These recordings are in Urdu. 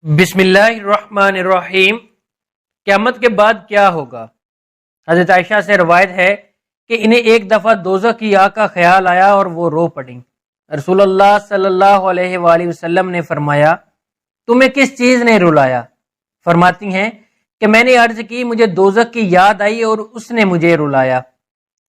بسم اللہ الرحمن الرحیم۔ قیامت کے بعد کیا ہوگا؟ حضرت عائشہ سے روایت ہے کہ انہیں ایک دفعہ دوزخ کی آگ کا خیال آیا اور وہ رو پڑیں۔ رسول اللہ صلی اللہ علیہ وآلہ وسلم نے فرمایا، تمہیں کس چیز نے رلایا؟ فرماتی ہیں کہ میں نے عرض کی، مجھے دوزخ کی یاد آئی اور اس نے مجھے رلایا۔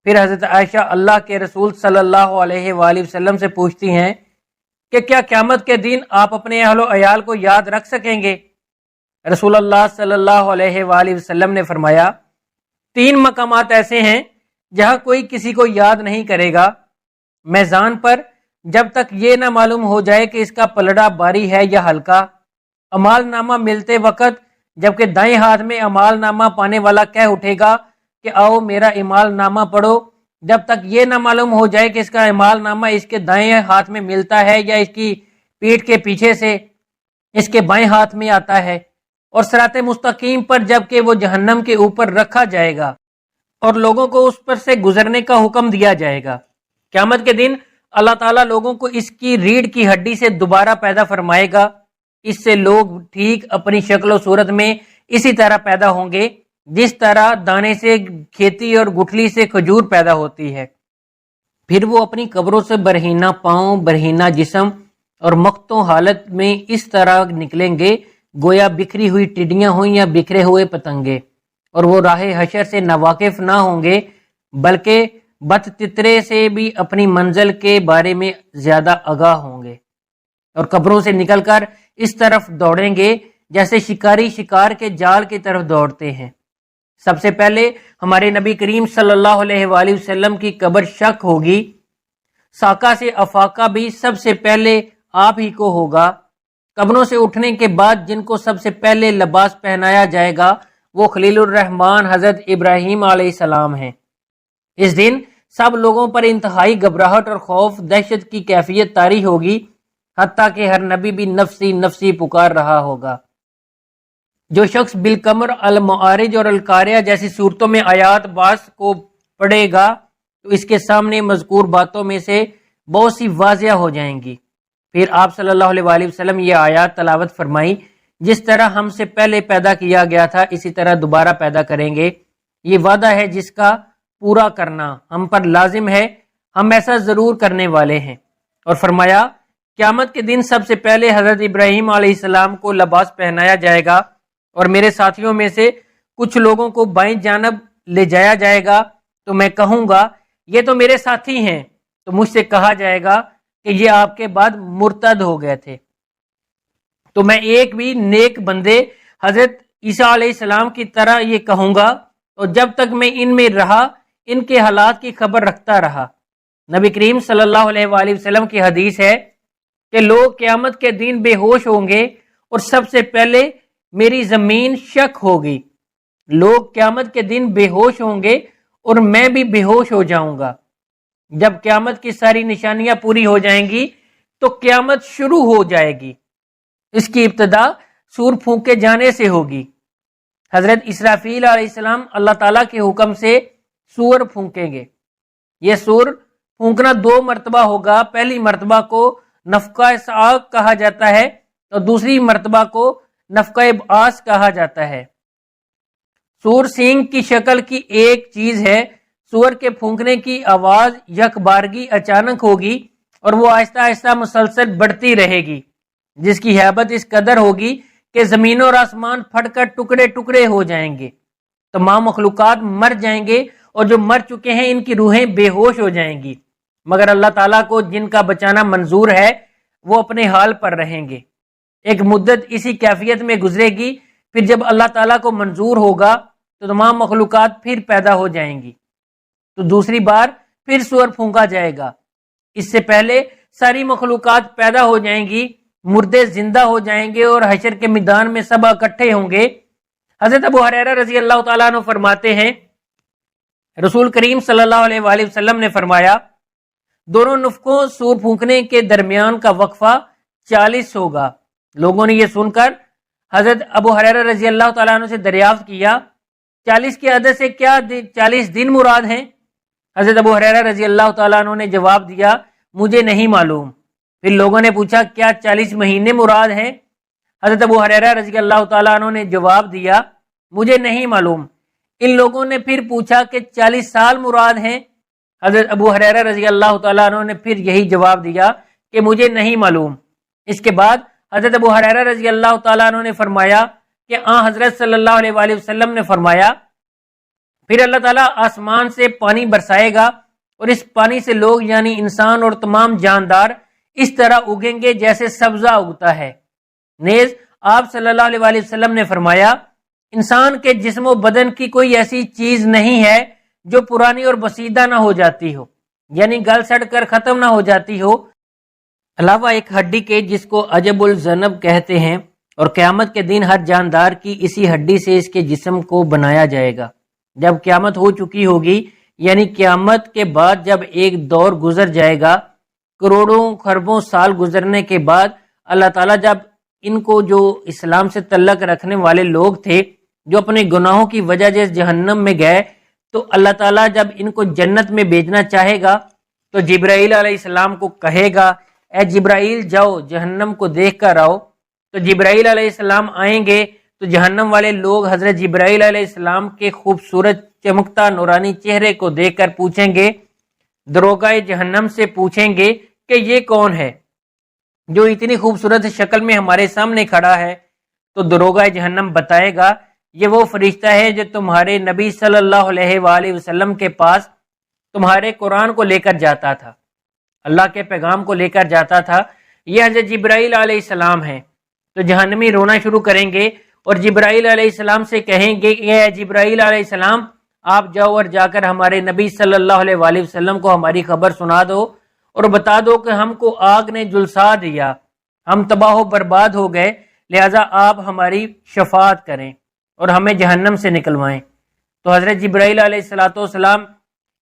پھر حضرت عائشہ اللہ کے رسول صلی اللہ علیہ وآلہ وسلم سے پوچھتی ہیں کہ کیا قیامت کے دن آپ اپنے اہل و عیال کو یاد رکھ سکیں گے؟ رسول اللہ صلی اللہ علیہ وآلہ وسلم نے فرمایا، 3 مقامات ایسے ہیں جہاں کوئی کسی کو یاد نہیں کرے گا، میزان پر جب تک یہ نہ معلوم ہو جائے کہ اس کا پلڑا باری ہے یا ہلکا، اعمال نامہ ملتے وقت جبکہ دائیں ہاتھ میں اعمال نامہ پانے والا کہہ اٹھے گا کہ آؤ میرا اعمال نامہ پڑھو، جب تک یہ نہ معلوم ہو جائے کہ اس کا اعمال نامہ اس کے دائیں ہاتھ میں ملتا ہے یا اس کی پیٹھ کے پیچھے سے اس کے بائیں ہاتھ میں آتا ہے، اور صراط مستقیم پر جبکہ وہ جہنم کے اوپر رکھا جائے گا اور لوگوں کو اس پر سے گزرنے کا حکم دیا جائے گا۔ قیامت کے دن اللہ تعالیٰ لوگوں کو اس کی ریڑھ کی ہڈی سے دوبارہ پیدا فرمائے گا، اس سے لوگ ٹھیک اپنی شکل و صورت میں اسی طرح پیدا ہوں گے جس طرح دانے سے کھیتی اور گٹھلی سے کھجور پیدا ہوتی ہے۔ پھر وہ اپنی قبروں سے برہنہ پاؤں، برہنہ جسم اور مختوں حالت میں اس طرح نکلیں گے گویا بکھری ہوئی ٹڈیاں ہوئیں یا بکھرے ہوئے پتنگے، اور وہ راہ حشر سے ناواقف نہ ہوں گے بلکہ بت تترے سے بھی اپنی منزل کے بارے میں زیادہ آگاہ ہوں گے، اور قبروں سے نکل کر اس طرف دوڑیں گے جیسے شکاری شکار کے جال کی طرف دوڑتے ہیں۔ سب سے پہلے ہمارے نبی کریم صلی اللہ علیہ وآلہ وسلم کی قبر شک ہوگی، ساقہ سے افاقہ بھی سب سے پہلے آپ ہی کو ہوگا۔ قبروں سے اٹھنے کے بعد جن کو سب سے پہلے لباس پہنایا جائے گا وہ خلیل الرحمن حضرت ابراہیم علیہ السلام ہیں۔ اس دن سب لوگوں پر انتہائی گھبراہٹ اور خوف دہشت کی کیفیت طاری ہوگی، حتیٰ کہ ہر نبی بھی نفسی نفسی پکار رہا ہوگا۔ جو شخص بالقمر، المعارج اور القاریہ جیسی صورتوں میں آیات باس کو پڑھے گا تو اس کے سامنے مذکور باتوں میں سے بہت سی واضح ہو جائیں گی۔ پھر آپ صلی اللہ علیہ وآلہ وسلم یہ آیات تلاوت فرمائی، جس طرح ہم سے پہلے پیدا کیا گیا تھا اسی طرح دوبارہ پیدا کریں گے، یہ وعدہ ہے جس کا پورا کرنا ہم پر لازم ہے، ہم ایسا ضرور کرنے والے ہیں۔ اور فرمایا، قیامت کے دن سب سے پہلے حضرت ابراہیم علیہ السلام کو لباس پہنایا جائے گا اور میرے ساتھیوں میں سے کچھ لوگوں کو بائیں جانب لے جایا جائے گا، تو میں کہوں گا یہ تو میرے ساتھی ہیں، تو مجھ سے کہا جائے گا کہ یہ آپ کے بعد مرتد ہو گئے تھے، تو میں ایک بھی نیک بندے حضرت عیسیٰ علیہ السلام کی طرح یہ کہوں گا، اور جب تک میں ان میں رہا ان کے حالات کی خبر رکھتا رہا۔ نبی کریم صلی اللہ علیہ وآلہ وسلم کی حدیث ہے کہ لوگ قیامت کے دن بے ہوش ہوں گے اور سب سے پہلے میری زمین شک ہوگی۔ لوگ قیامت کے دن بے ہوش ہوں گے اور میں بھی بے ہوش ہو جاؤں گا۔ جب قیامت کی ساری نشانیاں پوری ہو جائیں گی تو قیامت شروع ہو جائے گی۔ اس کی ابتدا سور پھونکے جانے سے ہوگی۔ حضرت اسرافیل علیہ السلام اللہ تعالیٰ کے حکم سے سور پھونکیں گے۔ یہ سور پھونکنا 2 مرتبہ ہوگا، پہلی مرتبہ کو نفخہ صعق کہا جاتا ہے اور دوسری مرتبہ کو نفخہ بعث کہا جاتا ہے۔ سور سینگ کی شکل کی ایک چیز ہے، سور کے پھونکنے کی آواز یک بارگی اچانک ہوگی اور وہ آہستہ آہستہ مسلسل بڑھتی رہے گی، جس کی ہیبت اس قدر ہوگی کہ زمین اور آسمان پھٹ کر ٹکڑے ٹکڑے ہو جائیں گے، تمام مخلوقات مر جائیں گے اور جو مر چکے ہیں ان کی روحیں بے ہوش ہو جائیں گی، مگر اللہ تعالیٰ کو جن کا بچانا منظور ہے وہ اپنے حال پر رہیں گے۔ ایک مدت اسی کیفیت میں گزرے گی، پھر جب اللہ تعالیٰ کو منظور ہوگا تو تمام مخلوقات پھر پیدا ہو جائیں گی، تو دوسری بار پھر سور پھونکا جائے گا۔ اس سے پہلے ساری مخلوقات پیدا ہو جائیں گی، مردے زندہ ہو جائیں گے اور حشر کے میدان میں سب اکٹھے ہوں گے۔ حضرت ابو ہریرہ رضی اللہ تعالیٰ عنہ فرماتے ہیں، رسول کریم صلی اللہ علیہ وآلہ وسلم نے فرمایا، دونوں نفخوں سور پھونکنے کے درمیان کا وقفہ 40 ہوگا۔ لوگوں نے یہ سن کر حضرت ابو ہریرہ رضی اللہ تعالیٰ عنہ سے دریافت کیا، 40 کے عدد سے کیا 40 دن مراد ہیں؟ حضرت ابو ہریرہ رضی اللہ تعالیٰ عنہ نے جواب دیا، مجھے نہیں معلوم۔ پھر لوگوں نے پوچھا، کیا 40 مہینے مراد ہیں؟ حضرت ابو ہریرہ رضی اللہ تعالیٰ عنہ نے جواب دیا مجھے نہیں معلوم۔ ان لوگوں نے پھر پوچھا کہ 40 سال مراد ہیں؟ حضرت ابو ہریرہ رضی اللہ تعالیٰ عنہ نے پھر یہی جواب دیا کہ مجھے نہیں معلوم۔ اس کے بعد حضرت ابو ہریرہ رضی اللہ تعالیٰ عنہ نے فرمایا کہ حضرت صلی اللہ علیہ وآلہ وسلم نے فرمایا پھر اللہ تعالیٰ آسمان سے پانی برسائے گا اور اس پانی سے لوگ یعنی انسان اور تمام جاندار اس طرح اگیں گے جیسے سبزہ اگتا ہے۔ نیز آپ صلی اللہ علیہ وآلہ وسلم نے فرمایا انسان کے جسم و بدن کی کوئی ایسی چیز نہیں ہے جو پرانی اور بسیدہ نہ ہو جاتی ہو، یعنی گل سڑ کر ختم نہ ہو جاتی ہو، علاوہ ایک ہڈی کے جس کو عجب الذنب کہتے ہیں، اور قیامت کے دن ہر جاندار کی اسی ہڈی سے اس کے جسم کو بنایا جائے گا۔ جب قیامت ہو چکی ہوگی، یعنی قیامت کے بعد جب ایک دور گزر جائے گا، کروڑوں خربوں سال گزرنے کے بعد اللہ تعالیٰ جب ان کو جو اسلام سے تعلق رکھنے والے لوگ تھے جو اپنے گناہوں کی وجہ سے جہنم میں گئے، تو اللہ تعالیٰ جب ان کو جنت میں بھیجنا چاہے گا تو جبرائیل علیہ السلام کو کہے گا اے جبرائیل جاؤ جہنم کو دیکھ کر آؤ۔ تو جبرائیل علیہ السلام آئیں گے تو جہنم والے لوگ حضرت جبرائیل علیہ السلام کے خوبصورت چمکتا نورانی چہرے کو دیکھ کر پوچھیں گے، دروغہ جہنم سے پوچھیں گے کہ یہ کون ہے جو اتنی خوبصورت شکل میں ہمارے سامنے کھڑا ہے؟ تو دروغہ جہنم بتائے گا یہ وہ فرشتہ ہے جو تمہارے نبی صلی اللہ علیہ وآلہ وسلم کے پاس تمہارے قرآن کو لے کر جاتا تھا، اللہ کے پیغام کو لے کر جاتا تھا، یہ حضرت جبرائیل علیہ السلام ہیں۔ تو جہنمی رونا شروع کریں گے اور جبرائیل علیہ السلام سے کہیں گے کہ اے جبرائیل علیہ السلام آپ جاؤ اور جا کر ہمارے نبی صلی اللہ علیہ وآلہ وسلم کو ہماری خبر سنا دو اور بتا دو کہ ہم کو آگ نے جلسا دیا، ہم تباہ و برباد ہو گئے، لہٰذا آپ ہماری شفاعت کریں اور ہمیں جہنم سے نکلوائیں۔ تو حضرت جبرائیل علیہ السلام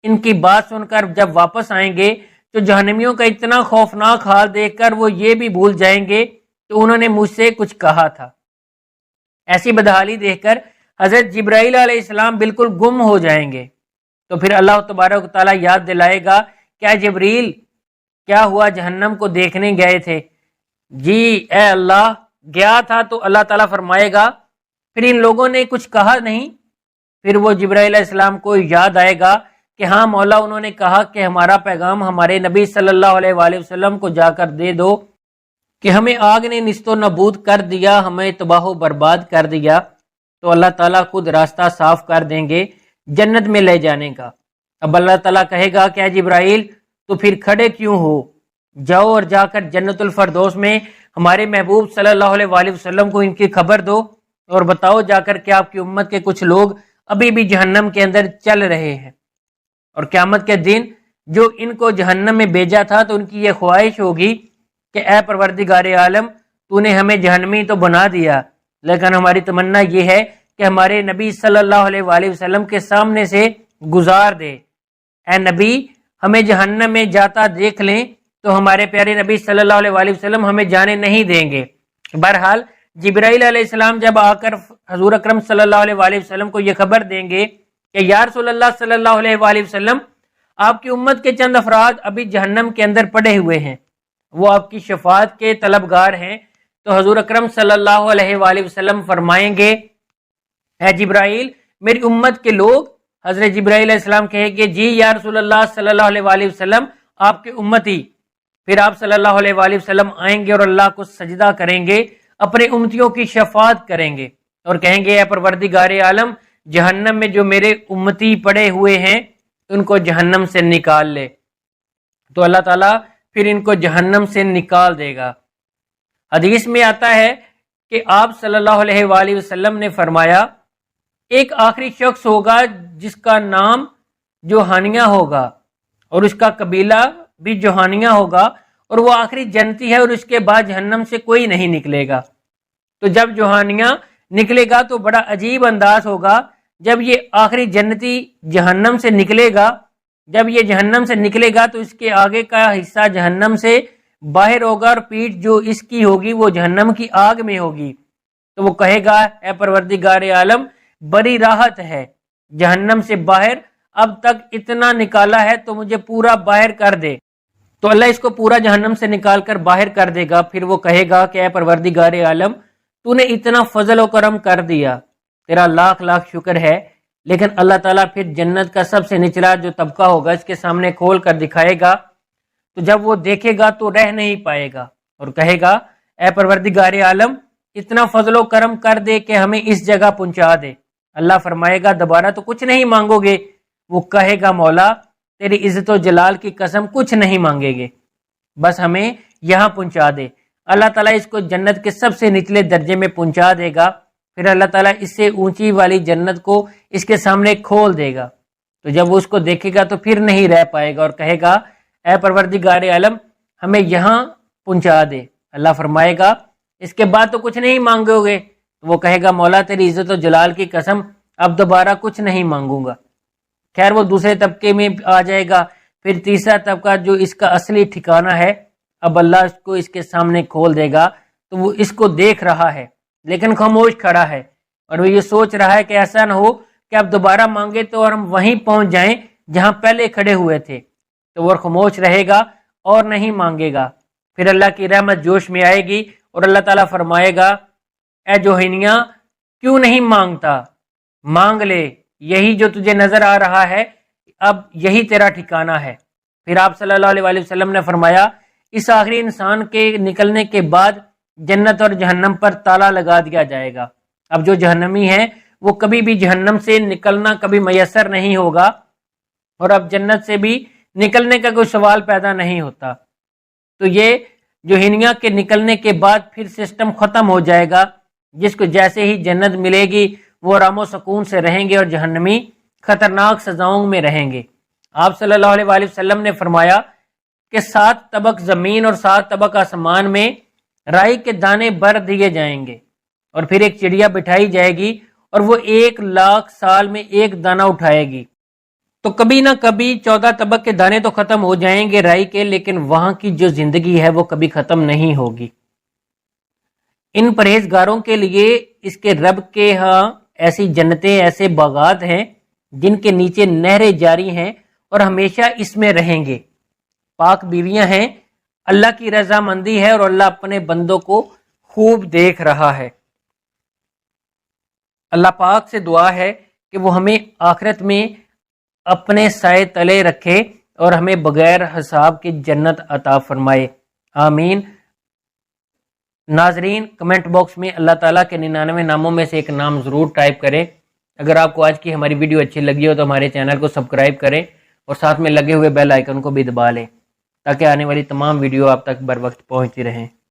ان کی بات سن کر جب واپس آئیں گے تو جہنمیوں کا اتنا خوفناک حال دیکھ کر وہ یہ بھی بھول جائیں گے تو انہوں نے مجھ سے کچھ کہا تھا۔ ایسی بدحالی دیکھ کر حضرت جبرائیل علیہ السلام بالکل گم ہو جائیں گے۔ تو پھر اللہ تبارک و تعالیٰ یاد دلائے گا کیا جبریل کیا ہوا، جہنم کو دیکھنے گئے تھے؟ جی اے اللہ گیا تھا۔ تو اللہ تعالیٰ فرمائے گا پھر ان لوگوں نے کچھ کہا نہیں؟ پھر وہ جبرائیل علیہ السلام کو یاد آئے گا کہ ہاں مولا انہوں نے کہا کہ ہمارا پیغام ہمارے نبی صلی اللہ علیہ وآلہ وسلم کو جا کر دے دو کہ ہمیں آگ نے نیست و نابود کر دیا، ہمیں تباہ و برباد کر دیا۔ تو اللہ تعالیٰ خود راستہ صاف کر دیں گے جنت میں لے جانے کا۔ اب اللہ تعالیٰ کہے گا کہ اے جبرائیل تو پھر کھڑے کیوں ہو، جاؤ اور جا کر جنت الفردوس میں ہمارے محبوب صلی اللہ علیہ وآلہ وسلم کو ان کی خبر دو اور بتاؤ جا کر کہ آپ کی امت کے کچھ لوگ ابھی بھی جہنم کے اندر چل رہے ہیں، اور قیامت کے دن جو ان کو جہنم میں بھیجا تھا تو ان کی یہ خواہش ہوگی کہ اے پروردگار عالم تو نے ہمیں جہنمی تو بنا دیا، لیکن ہماری تمنا یہ ہے کہ ہمارے نبی صلی اللہ علیہ وآلہ وسلم کے سامنے سے گزار دے، اے نبی ہمیں جہنم میں جاتا دیکھ لیں تو ہمارے پیارے نبی صلی اللہ علیہ وآلہ وسلم ہمیں جانے نہیں دیں گے۔ بہرحال جبرائیل علیہ السلام جب آ کر حضور اکرم صلی اللہ علیہ وآلہ وسلم کو یہ خبر دیں گے کہ یا رسول اللہ صلی اللہ علیہ وآلہ وسلم آپ کی امت کے چند افراد ابھی جہنم کے اندر پڑے ہوئے ہیں، وہ آپ کی شفاعت کے طلبگار ہیں، تو حضور اکرم صلی اللہ علیہ وآلہ وسلم فرمائیں گے اے جبرائیل میری امت کے لوگ، حضرت جبرائیل علیہ السلام کہیں گے جی یا رسول اللہ صلی اللہ علیہ وآلہ وسلم آپ کے امتی۔ پھر آپ صلی اللہ علیہ وآلہ وسلم آئیں گے اور اللہ کو سجدہ کریں گے، اپنے امتیوں کی شفاعت کریں گے اور کہیں گے اے پروردگار عالم جہنم میں جو میرے امتی پڑے ہوئے ہیں ان کو جہنم سے نکال لے۔ تو اللہ تعالیٰ پھر ان کو جہنم سے نکال دے گا۔ حدیث میں آتا ہے کہ آپ صلی اللہ علیہ وآلہ وسلم نے فرمایا ایک آخری شخص ہوگا جس کا نام جوہانیہ ہوگا اور اس کا قبیلہ بھی جوہانیہ ہوگا، اور وہ آخری جنتی ہے اور اس کے بعد جہنم سے کوئی نہیں نکلے گا۔ تو جب جوہانیہ نکلے گا تو بڑا عجیب انداز ہوگا، جب یہ آخری جنتی جہنم سے نکلے گا، جب یہ جہنم سے نکلے گا تو اس کے آگے کا حصہ جہنم سے باہر ہوگا اور پیٹھ جو اس کی ہوگی وہ جہنم کی آگ میں ہوگی۔ تو وہ کہے گا اے پروردگار عالم بڑی راحت ہے، جہنم سے باہر اب تک اتنا نکالا ہے تو مجھے پورا باہر کر دے۔ تو اللہ اس کو پورا جہنم سے نکال کر باہر کر دے گا۔ پھر وہ کہے گا کہ اے پروردگار عالم تو نے اتنا فضل و کرم کر دیا، تیرا لاکھ لاکھ شکر ہے۔ لیکن اللہ تعالیٰ پھر جنت کا سب سے نچلا جو طبقہ ہوگا اس کے سامنے کھول کر دکھائے گا، تو جب وہ دیکھے گا تو رہ نہیں پائے گا اور کہے گا اے پروردگار عالم اتنا فضل و کرم کر دے کہ ہمیں اس جگہ پہنچا دے۔ اللہ فرمائے گا دوبارہ تو کچھ نہیں مانگو گے؟ وہ کہے گا مولا تیری عزت و جلال کی قسم کچھ نہیں مانگے گے، بس ہمیں یہاں پہنچا دے۔ اللہ تعالیٰ اس کو جنت کے سب سے نچلے درجے میں پہنچا دے گا، پھر اللہ تعالیٰ اس سے اونچی والی جنت کو اس کے سامنے کھول دے گا، تو جب وہ اس کو دیکھے گا تو پھر نہیں رہ پائے گا اور کہے گا اے پروردگار عالم ہمیں یہاں پہنچا دے۔ اللہ فرمائے گا اس کے بعد تو کچھ نہیں مانگو گے؟ تو وہ کہے گا مولا تیری عزت و جلال کی قسم اب دوبارہ کچھ نہیں مانگوں گا۔ خیر وہ دوسرے طبقے میں آ جائے گا، پھر تیسرا طبقہ جو اس کا اصلی ٹھکانہ ہے، اب اللہ اس کو اس کے سامنے کھول دے گا تو وہ اس کو دیکھ رہا ہے لیکن خاموش کھڑا ہے، اور وہ یہ سوچ رہا ہے کہ ایسا نہ ہو کہ اب دوبارہ مانگے تو اور ہم وہیں پہنچ جائیں جہاں پہلے کھڑے ہوئے تھے، تو وہ خاموش رہے گا اور نہیں مانگے گا۔ پھر اللہ کی رحمت جوش میں آئے گی اور اللہ تعالیٰ فرمائے گا اے جوہینیا کیوں نہیں مانگتا، مانگ لے، یہی جو تجھے نظر آ رہا ہے اب یہی تیرا ٹھکانہ ہے۔ پھر آپ صلی اللہ علیہ وسلم نے فرمایا اس آخری انسان کے نکلنے کے بعد جنت اور جہنم پر تالا لگا دیا جائے گا۔ اب جو جہنمی ہے وہ کبھی بھی جہنم سے نکلنا کبھی میسر نہیں ہوگا، اور اب جنت سے بھی نکلنے کا کوئی سوال پیدا نہیں ہوتا۔ تو یہ جوہینیا کے نکلنے کے بعد پھر سسٹم ختم ہو جائے گا، جس کو جیسے ہی جنت ملے گی وہ آرام و سکون سے رہیں گے اور جہنمی خطرناک سزاؤں میں رہیں گے۔ آپ صلی اللہ علیہ وآلہ وسلم نے فرمایا کہ 7 طبق زمین اور 7 طبق آسمان میں رائی کے دانے بھر دیے جائیں گے، اور پھر ایک چڑیا بٹھائی جائے گی اور وہ 1,00,000 سال میں ایک دانہ اٹھائے گی، تو کبھی نہ کبھی 14 طبق کے دانے تو ختم ہو جائیں گے رائی کے، لیکن وہاں کی جو زندگی ہے وہ کبھی ختم نہیں ہوگی۔ ان پرہیزگاروں کے لیے اس کے رب کے ہاں ایسی جنتیں، ایسے باغات ہیں جن کے نیچے نہریں جاری ہیں اور ہمیشہ اس میں رہیں گے، پاک بیویاں ہیں، اللہ کی رضامندی ہے اور اللہ اپنے بندوں کو خوب دیکھ رہا ہے۔ اللہ پاک سے دعا ہے کہ وہ ہمیں آخرت میں اپنے سائے تلے رکھے اور ہمیں بغیر حساب کی جنت عطا فرمائے، آمین۔ ناظرین کمنٹ باکس میں اللہ تعالیٰ کے 99 ناموں میں سے ایک نام ضرور ٹائپ کریں۔ اگر آپ کو آج کی ہماری ویڈیو اچھی لگی ہو تو ہمارے چینل کو سبسکرائب کریں اور ساتھ میں لگے ہوئے بیل آئیکن کو بھی دبا لیں تاکہ آنے والی تمام ویڈیو آپ تک بر وقت پہنچتی رہیں۔